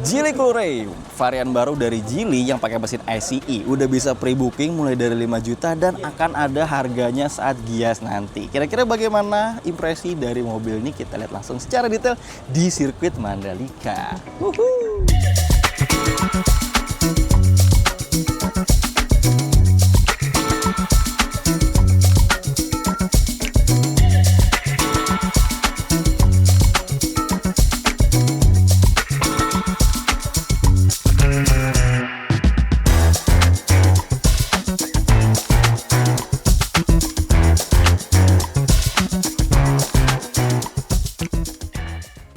Geely Coolray, varian baru dari Geely yang pakai mesin ICE. Udah bisa pre-booking mulai dari 5 juta dan akan ada harganya saat gias nanti. Kira-kira bagaimana impresi dari mobil ini? Kita lihat langsung secara detail di sirkuit Mandalika.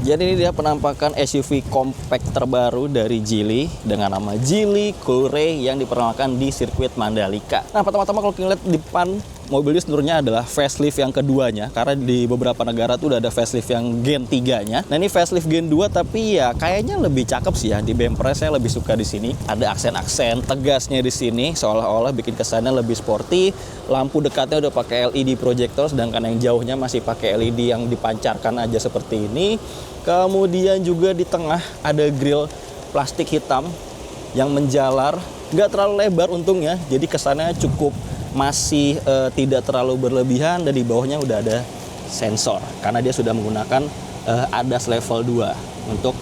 Jadi ini dia penampakan SUV compact terbaru dari Geely dengan nama Geely Coolray yang diperkenalkan di sirkuit Mandalika. Nah, pertama-tama kalau kita lihat depan mobil ini sebenarnya adalah facelift yang keduanya, karena di beberapa negara tuh udah ada facelift yang Gen 3-nya. Nah, ini facelift Gen 2 tapi ya kayaknya lebih cakep sih ya. Di bumper saya lebih suka di sini. Ada aksen-aksen tegasnya di sini seolah-olah bikin kesannya lebih sporty. Lampu dekatnya udah pakai LED projector, sedangkan yang jauhnya masih pakai LED yang dipancarkan aja seperti ini. Kemudian juga di tengah ada grill plastik hitam yang menjalar, nggak terlalu lebar untungnya, jadi kesannya cukup masih tidak terlalu berlebihan. Dan di bawahnya udah ada sensor karena dia sudah menggunakan ADAS level 2 untuk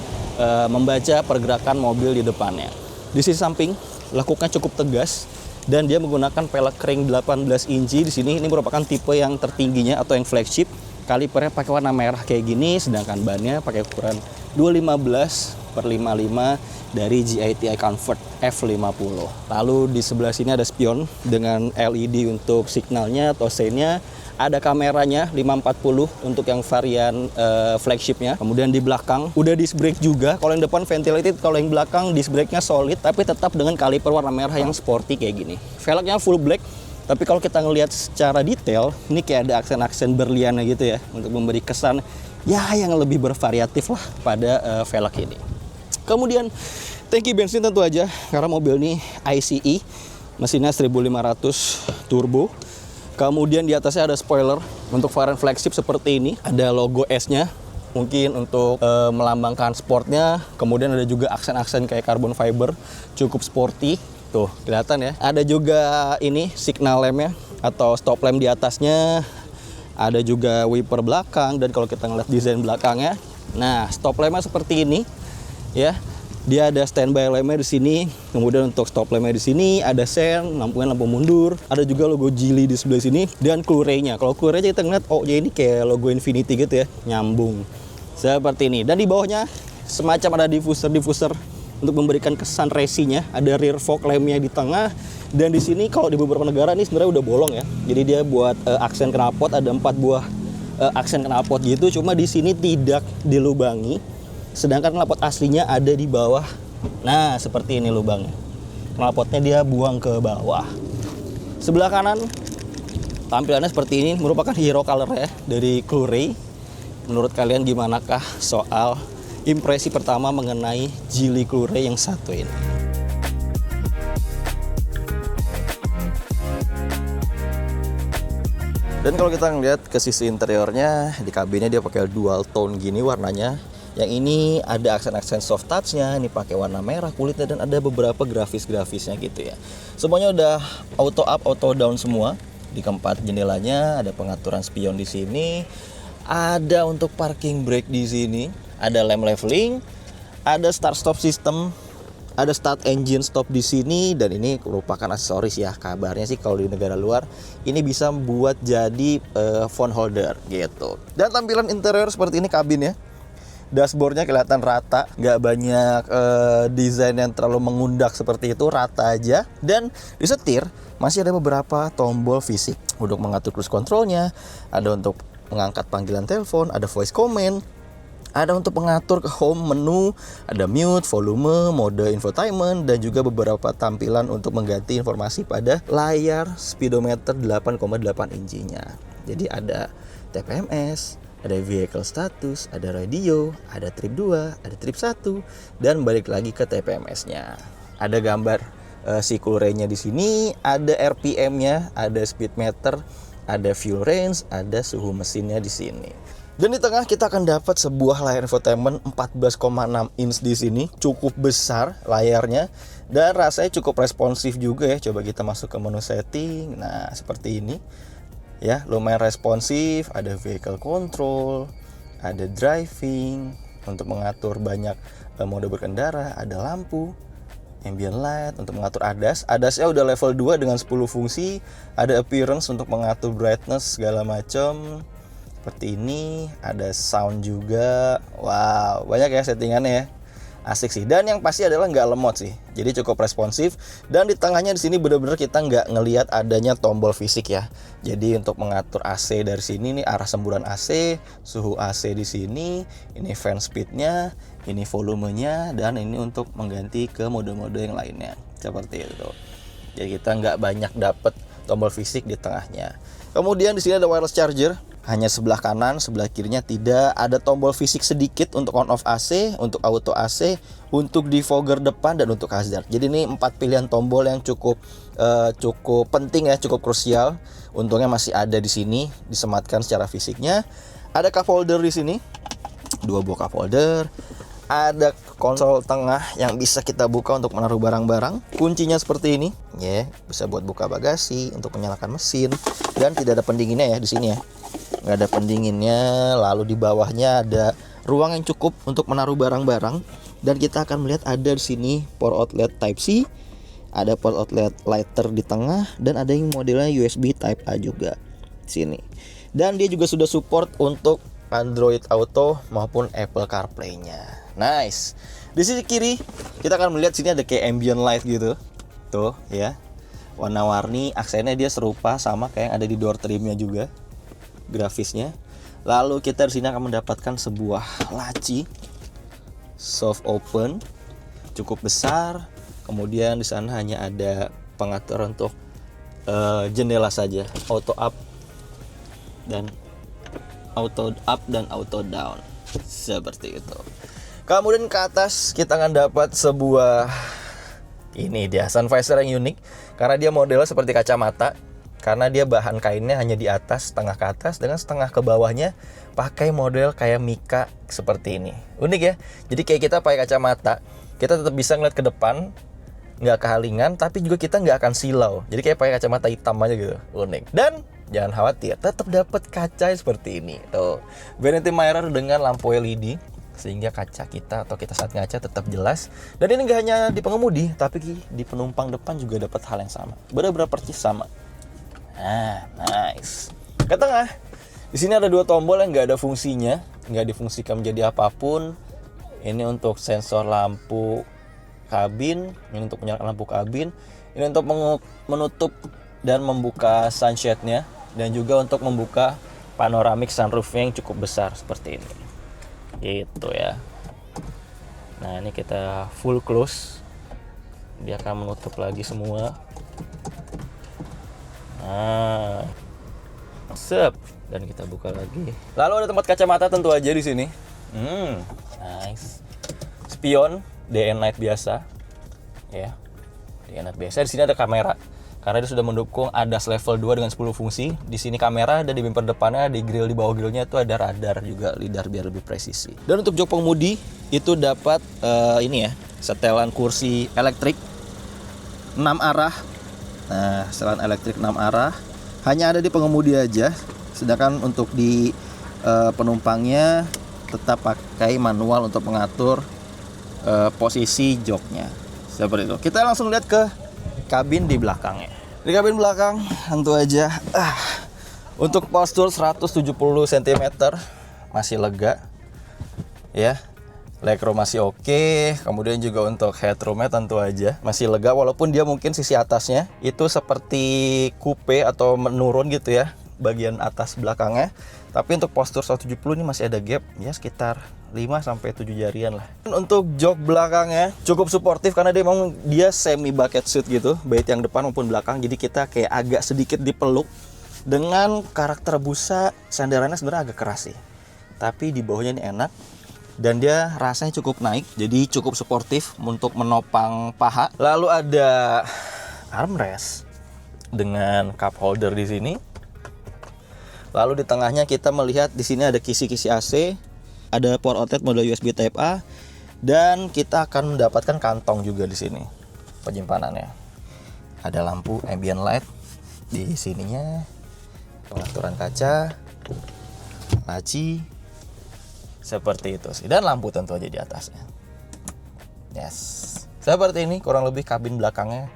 membaca pergerakan mobil di depannya. Di sisi samping lekuknya cukup tegas dan dia menggunakan pelek ring 18 inci di sini. Ini merupakan tipe yang tertingginya atau yang flagship. Kalipernya pakai warna merah kayak gini, sedangkan bannya pakai ukuran 215/55 dari GITI Comfort F50. Lalu di sebelah sini ada spion dengan LED untuk signalnya atau seinnya. Ada kameranya 540 untuk yang varian flagshipnya. Kemudian di belakang udah disc brake juga. Kalau yang depan ventilated, kalau yang belakang disc brake-nya solid, tapi tetap dengan kaliper warna merah yang sporty kayak gini. Velgnya full black. Tapi kalau kita ngelihat secara detail, ini kayak ada aksen-aksen berliannya gitu ya, untuk memberi kesan ya yang lebih bervariatif lah pada velg ini. Kemudian tangki bensin tentu aja, karena mobil ini ICE, mesinnya 1500 turbo. Kemudian di atasnya ada spoiler untuk varian flagship seperti ini, ada logo S-nya. Mungkin untuk melambangkan sportnya. Kemudian ada juga aksen-aksen kayak carbon fiber, cukup sporty. Tuh, kelihatan ya. Ada juga ini signal lampnya atau stop lamp di atasnya. Ada juga wiper belakang, dan kalau kita ngeliat desain belakangnya, nah stop lampnya seperti ini ya. Dia ada standby lampnya di sini. Kemudian untuk stop lampnya di sini ada sen, lampunya lampu mundur. Ada juga logo Geely di sebelah sini dan Coolray-nya. Kalau Coolray kita ngeliat, oh ya ini kayak logo Infiniti gitu ya, nyambung seperti ini. Dan di bawahnya semacam ada diffuser untuk memberikan kesan racing-nya. Ada rear fog lamp-nya di tengah, dan di sini kalau di beberapa negara ini sebenarnya udah bolong ya. Jadi dia buat aksen knalpot, ada 4 buah aksen knalpot gitu, cuma di sini tidak dilubangi. Sedangkan knalpot aslinya ada di bawah. Nah, seperti ini lubangnya. Knalpotnya dia buang ke bawah. Sebelah kanan tampilannya seperti ini, merupakan hero color ya dari Coolray. Menurut kalian gimanakah soal impresi pertama mengenai Geely Coolray yang satu ini? Dan kalau kita ngeliat ke sisi interiornya, di kabinnya dia pakai dual tone gini warnanya. Yang ini ada aksen-aksen soft touch-nya, ini pakai warna merah kulitnya, dan ada beberapa grafis-grafisnya gitu ya. Semuanya udah auto up, auto down semua. Di keempat jendelanya ada pengaturan spion di sini. Ada untuk parking brake di sini. Ada lamp leveling, ada start stop system, ada start engine stop di sini, dan ini merupakan aksesoris ya. Kabarnya sih kalau di negara luar ini bisa buat jadi phone holder gitu. Dan tampilan interior seperti ini kabin ya. Dashboardnya kelihatan rata, nggak banyak desain yang terlalu mengundak seperti itu, rata aja. Dan di setir masih ada beberapa tombol fisik untuk mengatur cruise controlnya, ada untuk mengangkat panggilan telepon, ada voice command. Ada untuk mengatur ke home menu, ada mute, volume, mode infotainment, dan juga beberapa tampilan untuk mengganti informasi pada layar speedometer 8,8 inchinya. Jadi ada TPMS, ada vehicle status, ada radio, ada trip 2, ada trip 1, dan balik lagi ke TPMS-nya. Ada gambar si Coolray-nya di sini, ada RPM-nya, ada speedometer, ada fuel range, ada suhu mesinnya di sini. Dan di tengah kita akan dapat sebuah layar infotainment 14,6 inch di sini, cukup besar layarnya dan rasanya cukup responsif juga ya. Coba kita masuk ke menu setting. Nah, seperti ini. Ya, lumayan responsif, ada vehicle control, ada driving untuk mengatur banyak mode berkendara, ada lampu, ambient light untuk mengatur ADAS. ADAS-nya udah level 2 dengan 10 fungsi, ada appearance untuk mengatur brightness segala macam. Seperti ini, ada sound juga. Wow, banyak ya settingannya ya. Asik sih. Dan yang pasti adalah nggak lemot sih. Jadi cukup responsif. Dan di tengahnya di sini benar-benar kita nggak ngelihat adanya tombol fisik ya. Jadi untuk mengatur AC dari sini nih, arah semburan AC, suhu AC di sini, ini fan speednya, ini volumenya, dan ini untuk mengganti ke mode-mode yang lainnya. Seperti itu. Jadi kita nggak banyak dapet tombol fisik di tengahnya. Kemudian di sini ada wireless charger. Hanya sebelah kanan, sebelah kirinya tidak. Ada tombol fisik sedikit untuk on off AC, untuk auto AC, untuk defogger depan, dan untuk hazard. Jadi ini 4 pilihan tombol yang cukup penting ya, cukup krusial. Untungnya masih ada di sini, disematkan secara fisiknya. Ada cup holder di sini, 2 buah cup holder. Ada konsol tengah yang bisa kita buka untuk menaruh barang-barang. Kuncinya seperti ini, ya, bisa buat buka bagasi, untuk menyalakan mesin, dan tidak ada pendinginnya ya di sini ya. Nggak ada pendinginnya. Lalu di bawahnya ada ruang yang cukup untuk menaruh barang-barang, dan kita akan melihat ada di sini power outlet Type C, ada power outlet lighter di tengah, dan ada yang modelnya USB Type A juga di sini. Dan dia juga sudah support untuk Android Auto maupun Apple CarPlay-nya. Nice. Di sisi kiri kita akan melihat sini ada kayak ambient light gitu. Tuh ya. Warna-warni, aksennya dia serupa sama kayak yang ada di door trimnya juga. Grafisnya. Lalu kita di sini akan mendapatkan sebuah laci soft open, cukup besar. Kemudian di sana hanya ada pengatur untuk jendela saja, auto up dan auto down, seperti itu. Kemudian ke atas kita akan dapat sebuah, ini dia sun visor yang unik karena dia modelnya seperti kacamata. Karena dia bahan kainnya hanya di atas, setengah ke atas dengan setengah ke bawahnya pakai model kayak Mika seperti ini. Unik ya. Jadi kayak kita pakai kacamata, kita tetap bisa ngeliat ke depan, nggak kehalingan, tapi juga kita nggak akan silau. Jadi kayak pakai kacamata hitam aja gitu. Unik. Dan jangan khawatir, tetap dapat kaca seperti ini. Tuh, vanity mirror dengan lampu LED sehingga kaca kita atau kita saat ngaca tetap jelas. Dan ini nggak hanya di pengemudi, tapi di penumpang depan juga dapat hal yang sama. Benar-benar persis sama. Nah, nice. Ke tengah, di sini ada 2 tombol yang nggak ada fungsinya, nggak difungsikan menjadi apapun. Ini untuk sensor lampu kabin, ini untuk menyalakan lampu kabin, ini untuk menutup dan membuka sunshade-nya, dan juga untuk membuka panoramic sunroof yang cukup besar seperti ini. Gitu ya. Nah, ini kita full close. Dia akan menutup lagi semua. Nah, sep, dan kita buka lagi. Lalu ada tempat kacamata tentu aja di sini. Nice. Spion DN Night biasa, ya. DN Night biasa. Di sini ada kamera, karena dia sudah mendukung ADAS level 2 dengan 10 fungsi. Di sini kamera, dan di bumper depannya, di grill di bawah grillnya itu ada radar juga, lidar biar lebih presisi. Dan untuk jok pengemudi itu dapat ini ya, setelan kursi elektrik 6 arah. Nah, setelan elektrik 6 arah hanya ada di pengemudi aja, sedangkan untuk di penumpangnya tetap pakai manual untuk mengatur posisi joknya. Seperti itu. Kita langsung lihat ke kabin di belakangnya. Di kabin belakang tentu aja untuk postur 170 cm masih lega ya. Legroom masih oke. Kemudian juga untuk headroomnya tentu aja masih lega, walaupun dia mungkin sisi atasnya itu seperti coupe atau menurun gitu ya, bagian atas belakangnya. Tapi untuk postur 170 ini masih ada gap ya, sekitar 5-7 jarian lah. Dan untuk jok belakangnya cukup suportif karena dia semi bucket seat gitu, baik yang depan maupun belakang. Jadi kita kayak agak sedikit dipeluk. Dengan karakter busa, sandarannya sebenarnya agak keras sih, tapi di bawahnya ini enak. Dan dia rasanya cukup naik, jadi cukup suportif untuk menopang paha. Lalu ada armrest dengan cup holder di sini. Lalu di tengahnya kita melihat di sini ada kisi-kisi AC, ada power outlet model USB Type A, dan kita akan mendapatkan kantong juga di sini penyimpanannya. Ada lampu ambient light di sininya, pengaturan kaca, laci, seperti itu sih, dan lampu tentu aja di atasnya. Yes, seperti ini kurang lebih kabin belakangnya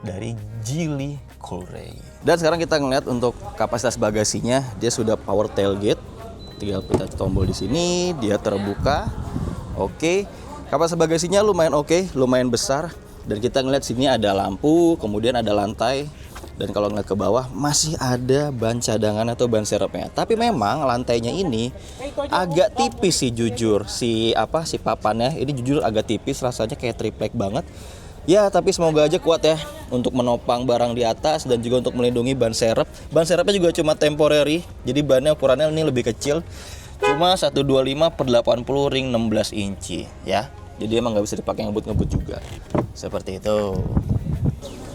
dari Geely Coolray. Dan sekarang kita ngeliat untuk kapasitas bagasinya, dia sudah power tailgate. Tinggal pencet tombol di sini, dia terbuka. Oke, kapasitas bagasinya lumayan oke, lumayan besar. Dan kita ngeliat sini ada lampu, kemudian ada lantai. Dan kalau ngeliat ke bawah masih ada ban cadangan atau ban serepnya. Tapi memang lantainya ini agak tipis sih jujur. Si papannya ini jujur agak tipis, rasanya kayak triplek banget. Ya, tapi semoga aja kuat ya untuk menopang barang di atas dan juga untuk melindungi ban serep. Ban serepnya juga cuma temporary, jadi bannya ukurannya ini lebih kecil. Cuma 125/80 ring 16 inci ya. Jadi emang nggak bisa dipakai ngebut-ngebut juga. Seperti itu.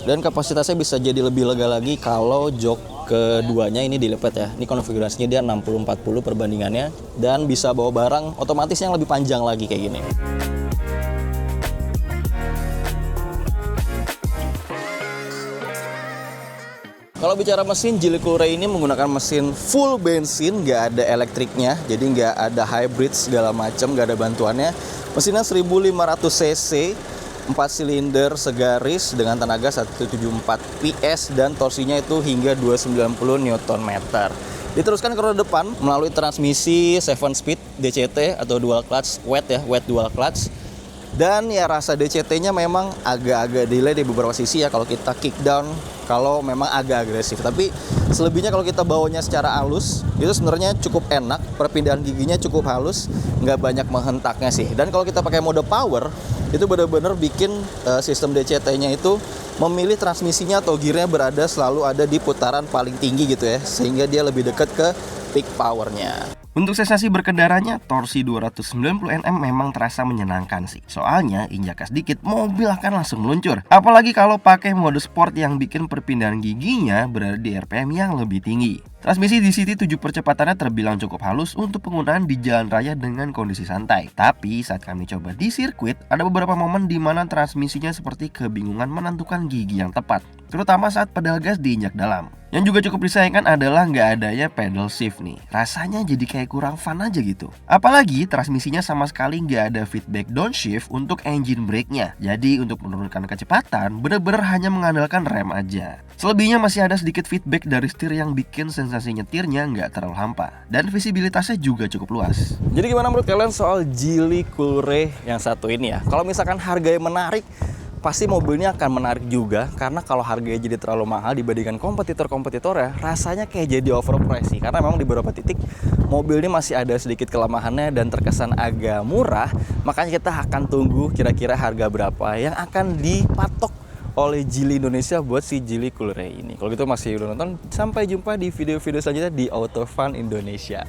Dan kapasitasnya bisa jadi lebih lega lagi kalau jok keduanya ini dilipat ya. Ini konfigurasinya dia 60/40 perbandingannya dan bisa bawa barang otomatis yang lebih panjang lagi kayak gini. Kalau bicara mesin, Geely Coolray ini menggunakan mesin full bensin, nggak ada elektriknya, jadi nggak ada hybrid segala macam, nggak ada bantuannya. Mesinnya 1500 cc, 4 silinder segaris dengan tenaga 174 PS dan torsinya itu hingga 290 Nm. Diteruskan ke roda depan melalui transmisi 7 speed DCT atau dual clutch wet ya, wet dual clutch. Dan ya rasa DCT-nya memang agak-agak delay di beberapa sisi ya kalau kita kick down, kalau memang agak agresif. Tapi selebihnya kalau kita bawanya secara halus, itu sebenarnya cukup enak, perpindahan giginya cukup halus, nggak banyak menghentaknya sih. Dan kalau kita pakai mode power, itu benar-benar bikin sistem DCT-nya itu memilih transmisinya atau gearnya berada selalu ada di putaran paling tinggi gitu ya, sehingga dia lebih dekat ke peak powernya. Untuk sensasi berkendaranya, torsi 290 Nm memang terasa menyenangkan sih. Soalnya, injak sedikit, mobil akan langsung meluncur. Apalagi kalau pakai mode sport yang bikin perpindahan giginya berada di RPM yang lebih tinggi. Transmisi DCT 7 percepatannya terbilang cukup halus untuk penggunaan di jalan raya dengan kondisi santai. Tapi saat kami coba di sirkuit, ada beberapa momen di mana transmisinya seperti kebingungan menentukan gigi yang tepat, terutama saat pedal gas diinjak dalam. Yang juga cukup disayangkan adalah nggak adanya pedal shift nih. Rasanya jadi kayak kurang fun aja gitu. Apalagi transmisinya sama sekali nggak ada feedback downshift untuk engine brake-nya. Jadi untuk menurunkan kecepatan, bener-bener hanya mengandalkan rem aja. Selebihnya masih ada sedikit feedback dari setir yang bikin sensasi nyetirnya nggak terlalu hampa. Dan visibilitasnya juga cukup luas. Jadi gimana menurut kalian soal Geely Coolray yang satu ini ya? Kalau misalkan harganya menarik, pasti mobilnya akan menarik juga, karena kalau harganya jadi terlalu mahal dibandingkan kompetitor-kompetitornya, rasanya kayak jadi overpriced sih. Karena memang di beberapa titik mobil ini masih ada sedikit kelemahannya dan terkesan agak murah. Makanya kita akan tunggu kira-kira harga berapa yang akan dipatok oleh Geely Indonesia buat si Geely Coolray ini. Kalau gitu masih udah nonton, sampai jumpa di video-video selanjutnya di Auto Fun Indonesia.